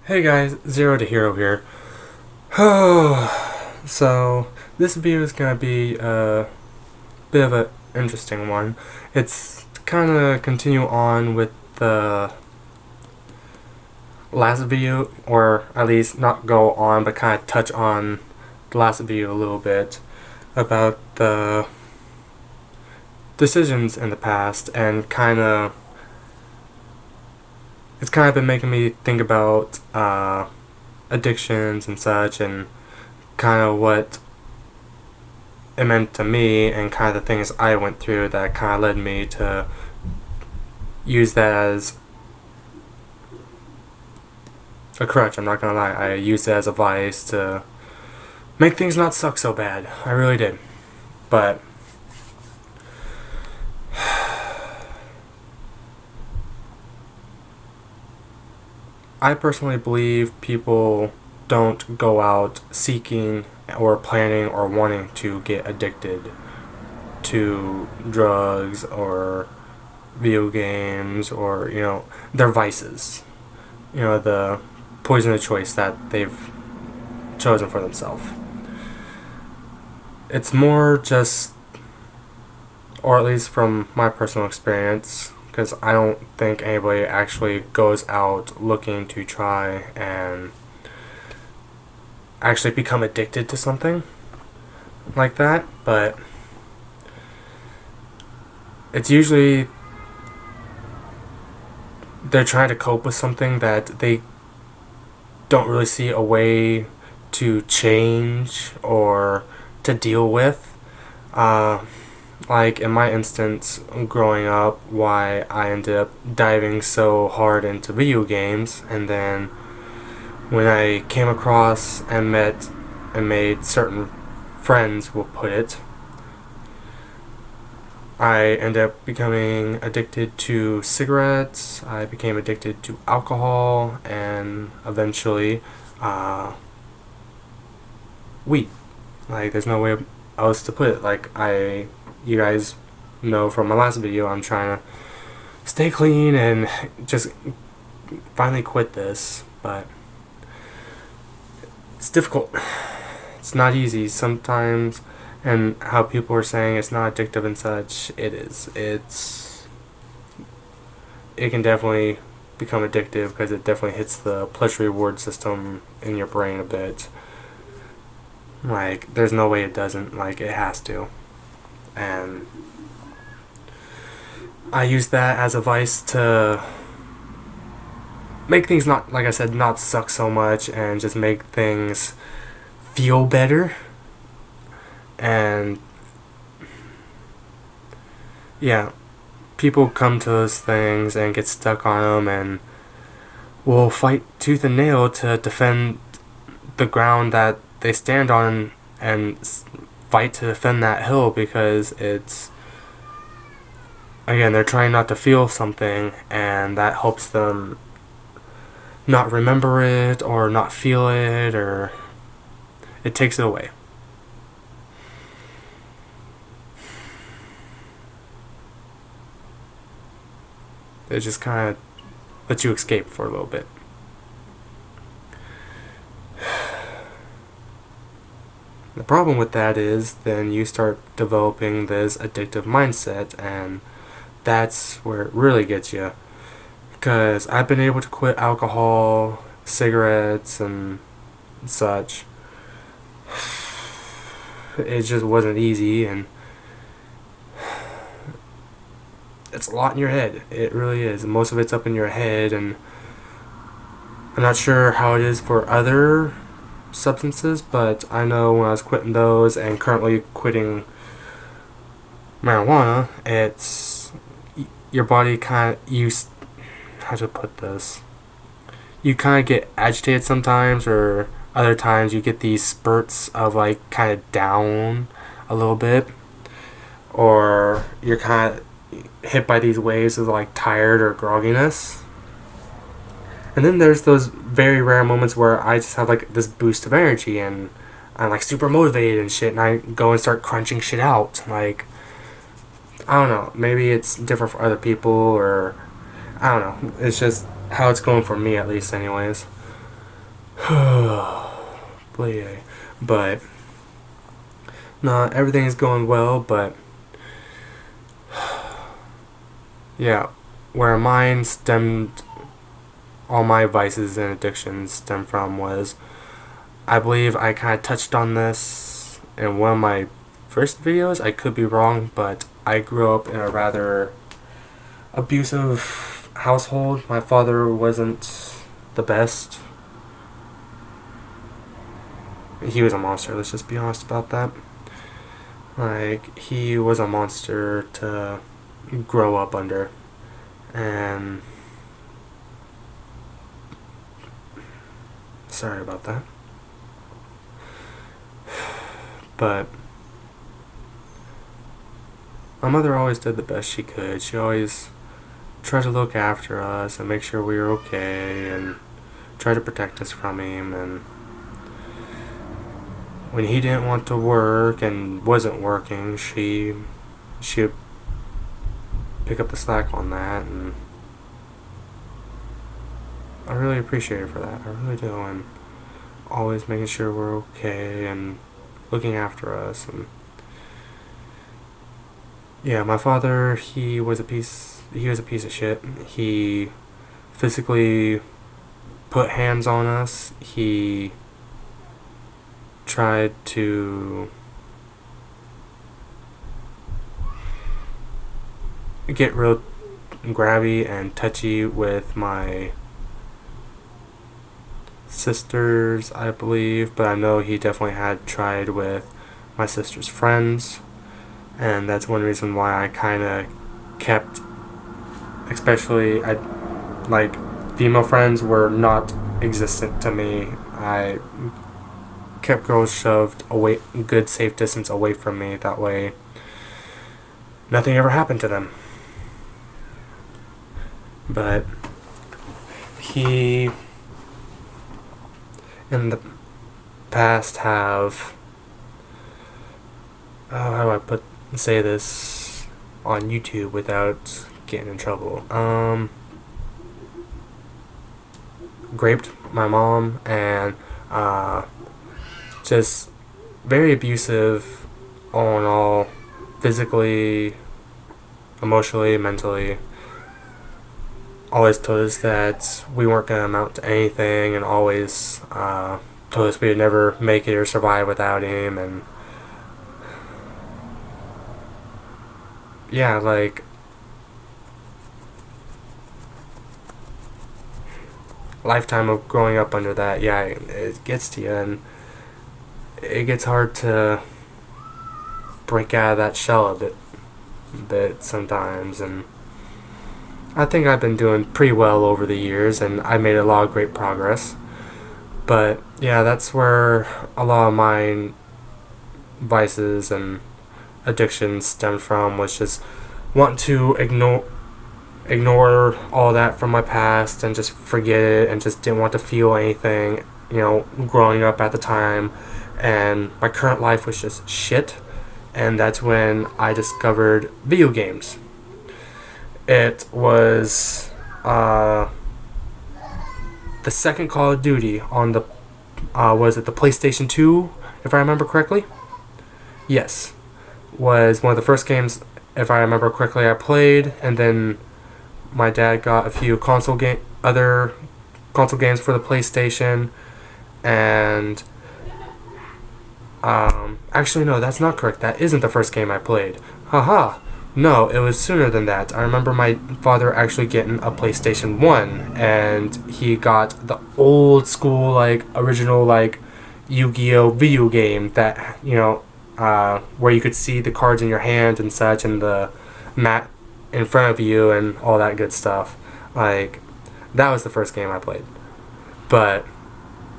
Hey guys, Zero to Hero here. So, this video is gonna be a bit of an interesting one. It's kind of continue on with the last video, or at least not go on, but kind of touch on the last video a little bit about the decisions in the past, and it's kind of been making me think about addictions and such, and kind of what it meant to me, and kind of the things I went through that kind of led me to use that as a crutch. I'm not gonna lie, I used it as a vice to make things not suck so bad. I really did. But I personally believe people don't go out seeking or planning or wanting to get addicted to drugs or video games, or their vices, the poison of choice that they've chosen for themselves. It's more just, or at least from my personal experience, because I don't think anybody actually goes out looking to try and actually become addicted to something like that, but it's usually they're trying to cope with something that they don't really see a way to change or to deal with. Like in my instance, growing up, why I ended up diving so hard into video games, and then when I came across and met and made certain friends, we'll put it, I ended up becoming addicted to cigarettes, I became addicted to alcohol, and eventually weed. Like, there's no way else to put it. Like, you guys know from my last video, I'm trying to stay clean and just finally quit this, but it's difficult. It's not easy sometimes, and how people are saying it's not addictive and such, it is. It can definitely become addictive because it definitely hits the pleasure reward system in your brain a bit. Like, there's no way it doesn't. Like, it has to. And I use that as a vice to make things not, like I said, not suck so much, and just make things feel better. And yeah, people come to those things and get stuck on them, and will fight tooth and nail to defend the ground that they stand on, and fight to defend that hill, because it's, again, they're trying not to feel something, and that helps them not remember it or not feel it, or it takes it away. It just kind of lets you escape for a little bit. The problem with that is then you start developing this addictive mindset, and that's where it really gets you. Because I've been able to quit alcohol, cigarettes, and such. It just wasn't easy, and it's a lot in your head. It really is. Most of it's up in your head, and I'm not sure how it is for other substances, but I know when I was quitting those and currently quitting marijuana, it's your body kind of, how to put this, you kind of get agitated sometimes, or other times you get these spurts of like kind of down a little bit, or you're kind of hit by these waves of like tired or grogginess. And then there's those very rare moments where I just have like this boost of energy, and I'm like super motivated and shit, and I go and start crunching shit out. Like, I don't know, maybe it's different for other people, or I don't know, it's just how it's going for me, at least anyways. But no, everything's going well. But yeah, where mine stemmed, all my vices and addictions stem from was, I believe I kind of touched on this in one of my first videos. I could be wrong, but I grew up in a rather abusive household. My father wasn't the best. He was a monster, let's just be honest about that. Like, he was a monster to grow up under. And sorry about that. But my mother always did the best she could. She always tried to look after us and make sure we were okay and try to protect us from him. And when he didn't want to work and wasn't working, she would pick up the slack on that, and I really appreciate her for that. I really do. And always making sure we're okay and looking after us. And yeah, my father, he was a piece of shit. He physically put hands on us. He tried to get real grabby and touchy with my sisters, I believe, but I know he definitely had tried with my sister's friends, and that's one reason why I kind of kept, especially, like, female friends were not existent to me. I kept girls shoved away, good safe distance away from me, that way nothing ever happened to them. But he in the past have, how do I say this on YouTube without getting in trouble? Raped my mom, and just very abusive all in all, physically, emotionally, mentally. Always told us that we weren't going to amount to anything, and always told us we would never make it or survive without him. And yeah, like, lifetime of growing up under that, yeah, it gets to you, and it gets hard to break out of that shell a bit sometimes. And I think I've been doing pretty well over the years, and I made a lot of great progress. But yeah, that's where a lot of my vices and addictions stemmed from, was just wanting to ignore all that from my past and just forget it, and just didn't want to feel anything, growing up at the time. And my current life was just shit. And that's when I discovered video games. It was the second Call of Duty on the, was it the PlayStation 2, if I remember correctly? Yes. Was one of the first games, if I remember correctly, I played, and then my dad got a few other console games for the PlayStation, and actually no, that's not correct. That isn't the first game I played. Haha. No, it was sooner than that. I remember my father actually getting a PlayStation 1, and he got the old school, original, Yu-Gi-Oh! Video game that, where you could see the cards in your hand and such, and the mat in front of you, and all that good stuff. That was the first game I played. But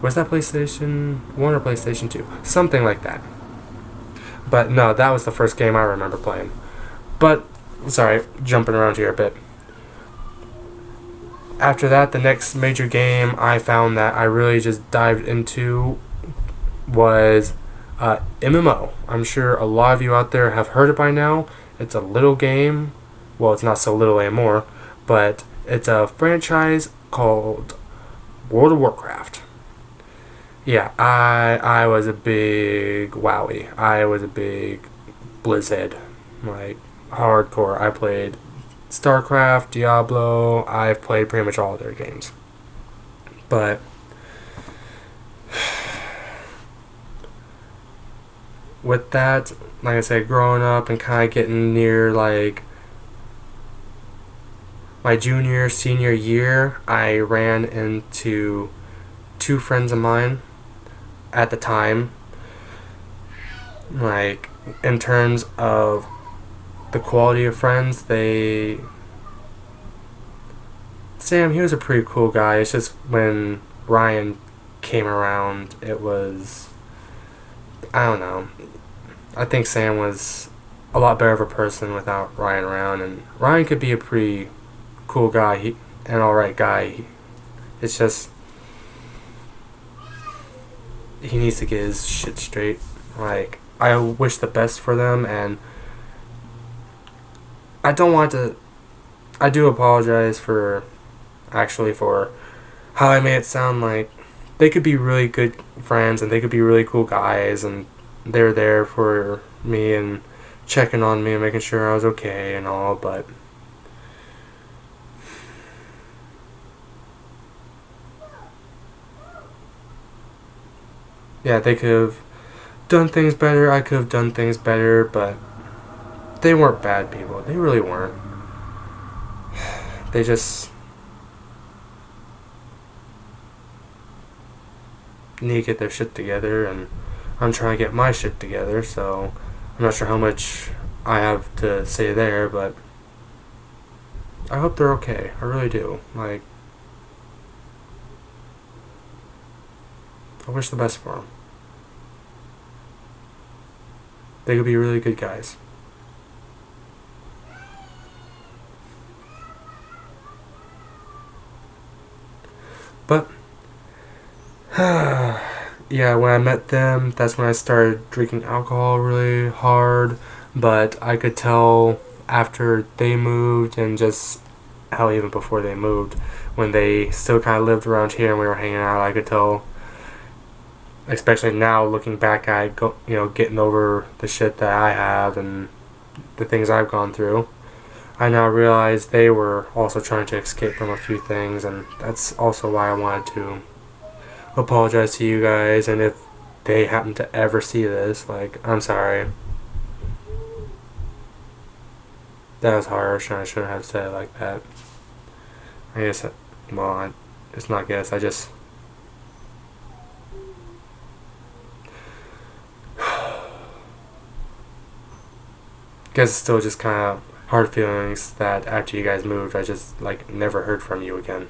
was that PlayStation 1 or PlayStation 2? Something like that. But no, that was the first game I remember playing. But, sorry, jumping around here a bit. After that, the next major game I found that I really just dived into was MMO. I'm sure a lot of you out there have heard it by now. It's a little game. Well, it's not so little anymore, but it's a franchise called World of Warcraft. Yeah, I was a big Wowie. I was a big Blizzhead. Like, hardcore. I played StarCraft, Diablo. I've played pretty much all their games. But with that, like I said, growing up and kind of getting near like my junior, senior year, I ran into two friends of mine at the time. Like, in terms of the quality of friends, Sam, he was a pretty cool guy. It's just when Ryan came around, it was, I don't know. I think Sam was a lot better of a person without Ryan around, and Ryan could be a pretty cool guy, an alright guy. It's just he needs to get his shit straight. Like, I wish the best for them, and I don't want to. I do apologize for how I made it sound like they could be really good friends and they could be really cool guys, and they're there for me and checking on me and making sure I was okay and all, but yeah, they could have done things better. I could have done things better, but they weren't bad people. They really weren't. They just need to get their shit together, and I'm trying to get my shit together, so I'm not sure how much I have to say there, but I hope they're okay. I really do. Like, I wish the best for them. They could be really good guys. But yeah, when I met them, that's when I started drinking alcohol really hard. But I could tell after they moved, and just hell, even before they moved, when they still kind of lived around here and we were hanging out, I could tell. Especially now, looking back at getting over the shit that I have and the things I've gone through, I now realize they were also trying to escape from a few things, and that's also why I wanted to apologize to you guys. And if they happen to ever see this, like, I'm sorry. That was harsh, and I shouldn't have said it like that. I guess, it's not guess, I just. Guess it's still just kind of hard feelings that after you guys moved, I just, like, never heard from you again.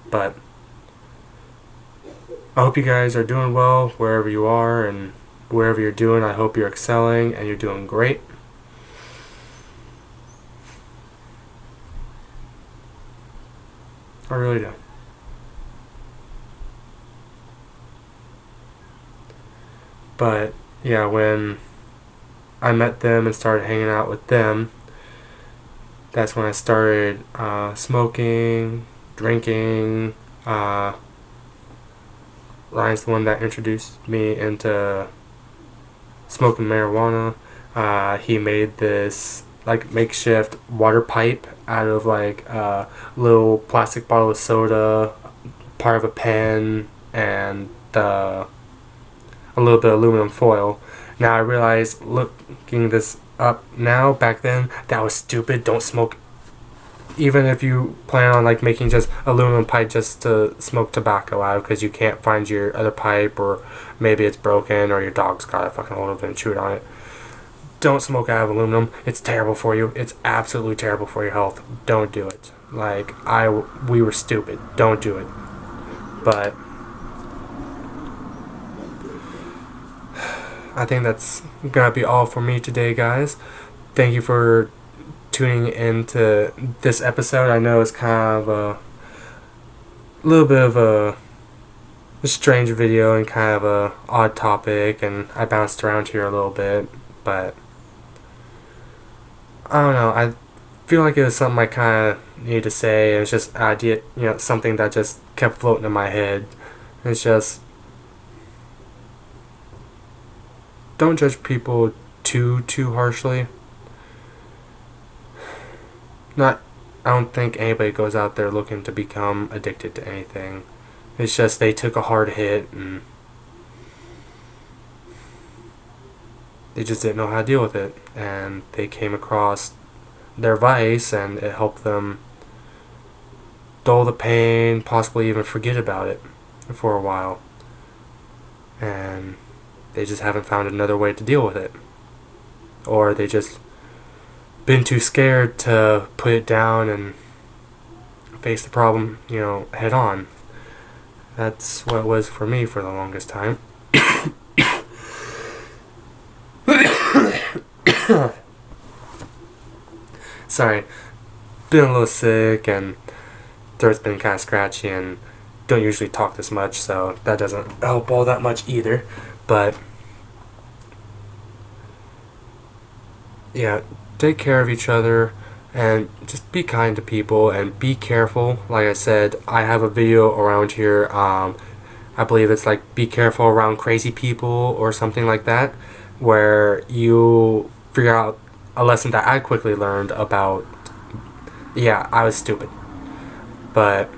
But I hope you guys are doing well wherever you are, and wherever you're doing, I hope you're excelling and you're doing great. I really do. But yeah, when I met them and started hanging out with them, that's when I started smoking, drinking. Ryan's the one that introduced me into smoking marijuana. He made this like makeshift water pipe out of like a little plastic bottle of soda, part of a pen, and a little bit of aluminum foil. Now I realize, looking this up now, back then, that was stupid. Don't smoke. Even if you plan on like making just aluminum pipe just to smoke tobacco out because you can't find your other pipe, or maybe it's broken, or your dog's got a fucking hold of it and chewed on it. Don't smoke out of aluminum. It's terrible for you. It's absolutely terrible for your health. Don't do it. Like, we were stupid. Don't do it. But I think that's gonna be all for me today, guys. Thank you for tuning into this episode. I know it's kind of a little bit of a strange video and kind of a odd topic, and I bounced around here a little bit, but I don't know. feel like it was something I kind of needed to say. It was just idea, something that just kept floating in my head. It's just, don't judge people too harshly. Not, I don't think anybody goes out there looking to become addicted to anything. It's just they took a hard hit and they just didn't know how to deal with it, and they came across their vice and it helped them dull the pain, possibly even forget about it for a while, and they just haven't found another way to deal with it, or they just been too scared to put it down and face the problem, head on. That's what it was for me for the longest time. Sorry, been a little sick and throat's been kind of scratchy and don't usually talk this much, so that doesn't help all that much either. But yeah, take care of each other and just be kind to people and be careful. Like I said, I have a video around here. I believe it's like be careful around crazy people or something like that, where you figure out a lesson that I quickly learned about. Yeah, I was stupid, but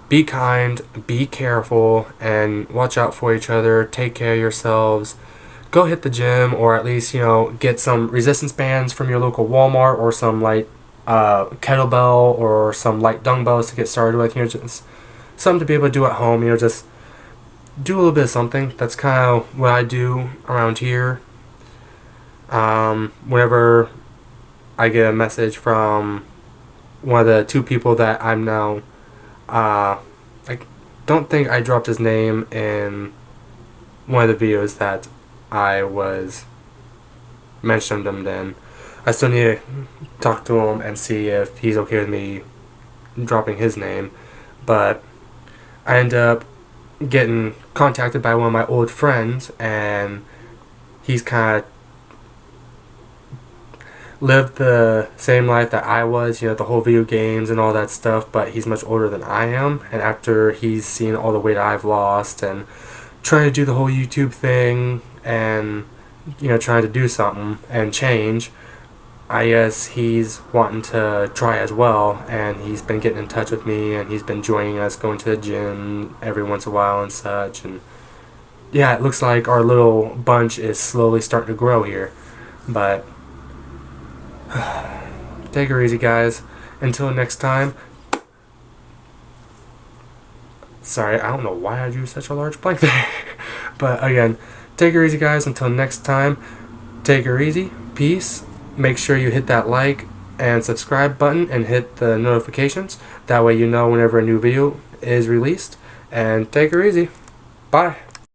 be kind, be careful, and watch out for each other. Take care of yourselves. Go hit the gym, or at least get some resistance bands from your local Walmart, or some light kettlebell, or some light dumbbells to get started with. Just something to be able to do at home. Just do a little bit of something. That's kind of what I do around here. Whenever I get a message from one of the two people that I'm now, I don't think I dropped his name in one of the videos that I was mentioned him then. I still need to talk to him and see if he's okay with me dropping his name, but I end up getting contacted by one of my old friends, and he's kind of lived the same life that I was, the whole video games and all that stuff, but he's much older than I am, and after he's seen all the weight I've lost and trying to do the whole YouTube thing and trying to do something and change, I guess he's wanting to try as well, and he's been getting in touch with me, and he's been joining us, going to the gym every once in a while and such, and yeah, it looks like our little bunch is slowly starting to grow here. But take her easy, guys. Until next time. Sorry, I don't know why I drew such a large blank there. But again, take her easy, guys. Until next time, take her easy. Peace. Make sure you hit that like and subscribe button and hit the notifications. That way you know whenever a new video is released. And take her easy. Bye.